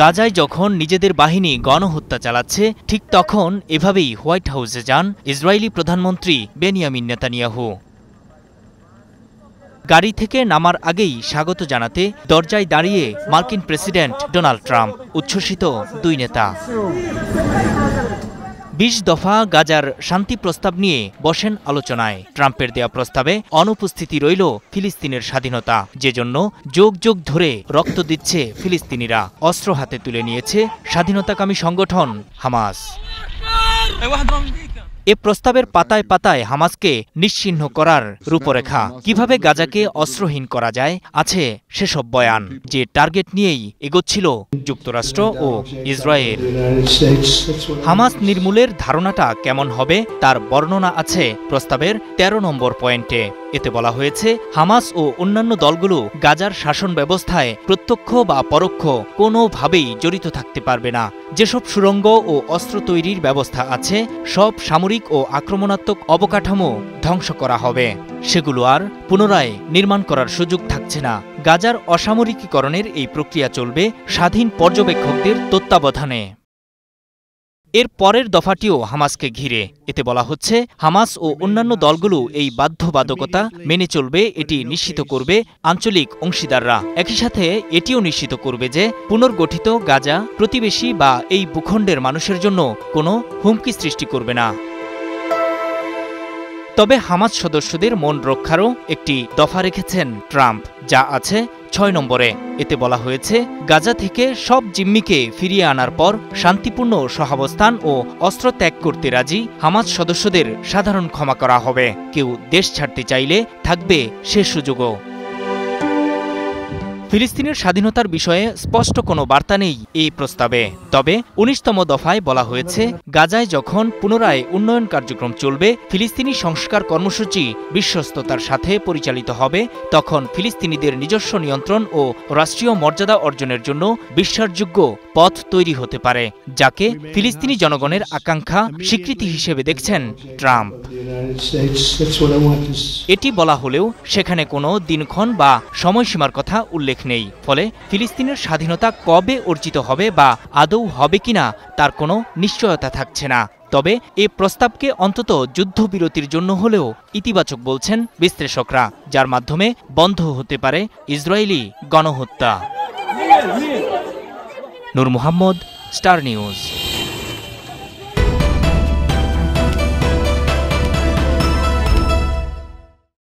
গাজায় যখন নিজেদের বাহিনী গণহত্যা চালাচ্ছে ঠিক তখন এভাবেই হোয়াইট হাউসে যান ইসরায়েলি প্রধানমন্ত্রী বেনিয়ামিন নেতানিয়াহু। গাড়ি থেকে নামার আগেই স্বাগত জানাতে দরজায় দাঁড়িয়ে মার্কিন প্রেসিডেন্ট ডোনাল্ড ট্রাম্প, উচ্ছ্বসিত দুই নেতা। ২০ দফা গাজার শান্তি প্রস্তাব নিয়ে বসেন আলোচনায়। ট্রাম্পের দেয়া প্রস্তাবে অনুপস্থিতি রইল ফিলিস্তিনের স্বাধীনতা, যে জন্য যুগ যুগ ধরে রক্ত দিচ্ছে ফিলিস্তিনিরা। অস্ত্র হাতে তুলে নিয়েছে স্বাধীনতাকামী সংগঠন হামাস। এ প্রস্তাবের পাতায় পাতায় হামাসকে নিশ্চিহ্ন করার রূপরেখা, কিভাবে গাজাকে অস্ত্রহীন করা যায় আছে সেসব বয়ান, যে টার্গেট নিয়েই এগোচ্ছিল যুক্তরাষ্ট্র ও ইসরায়েল। হামাস নির্মূলের ধারণাটা কেমন হবে তার বর্ণনা আছে প্রস্তাবের ১৩ নম্বর পয়েন্টে। এতে বলা হয়েছে, হামাস ও অন্যান্য দলগুলো গাজার শাসন ব্যবস্থায় প্রত্যক্ষ বা পরোক্ষ কোনোভাবেই জড়িত থাকতে পারবে না। যেসব সুড়ঙ্গ ও অস্ত্র তৈরির ব্যবস্থা আছে সব সামরিক ও আক্রমণাত্মক অবকাঠামো ধ্বংস করা হবে, সেগুলো আর পুনরায় নির্মাণ করার সুযোগ থাকছে না। গাজার অসামরিকীকরণের এই প্রক্রিয়া চলবে স্বাধীন পর্যবেক্ষকদের তত্ত্বাবধানে। এর পরের দফাটিও হামাসকে ঘিরে। এতে বলা হচ্ছে, হামাস ও অন্যান্য দলগুলো এই বাধ্যবাধকতা মেনে চলবে, এটি নিশ্চিত করবে আঞ্চলিক অংশীদাররা। একই সাথে এটিও নিশ্চিত করবে যে পুনর্গঠিত গাজা প্রতিবেশী বা এই ভূখণ্ডের মানুষের জন্য কোনো হুমকি সৃষ্টি করবে না। তবে হামাস সদস্যদের মন রক্ষারও একটি দফা রেখেছেন ট্রাম্প, যা আছে ৬ নম্বরে। এতে বলা হয়েছে, গাজা থেকে সব জিম্মিকে ফিরিয়ে আনার পর শান্তিপূর্ণ সহাবস্থান ও অস্ত্র ত্যাগ করতে রাজি হামাস সদস্যদের সাধারণ ক্ষমা করা হবে। কেউ দেশ ছাড়তে চাইলে থাকবে সে সুযোগও। ফিলিস্তিনের স্বাধীনতার বিষয়ে স্পষ্ট কোনো বার্তা নেই এই প্রস্তাবে। তবে ১৯তম দফায় বলা হয়েছে, গাজায় যখন পুনরায় উন্নয়ন কার্যক্রম চলবে, ফিলিস্তিনি সংস্কার কর্মসূচি বিশ্বস্ততার সাথে পরিচালিত হবে, তখন ফিলিস্তিনিদের নিজস্ব নিয়ন্ত্রণ ও রাষ্ট্রীয় মর্যাদা অর্জনের জন্য বিশ্বাসযোগ্য পথ তৈরি হতে পারে, যাকে ফিলিস্তিনি জনগণের আকাঙ্ক্ষা স্বীকৃতি হিসেবে দেখছেন ট্রাম্প। এটি বলা হলেও সেখানে কোনো দিনক্ষণ বা সময়সীমার কথা উল্লেখ নেই। ফলে ফিলিস্তিনের স্বাধীনতা কবে অর্জিত হবে বা আদৌ হবে কিনা তার কোনো নিশ্চয়তা থাকছে না। তবে এ প্রস্তাবকে অন্তত যুদ্ধবিরতির জন্য হলেও ইতিবাচক বলছেন বিশ্লেষকরা, যার মাধ্যমে বন্ধ হতে পারে ইসরায়েলি গণহত্যা। নূর মোহাম্মদ, স্টার নিউজ।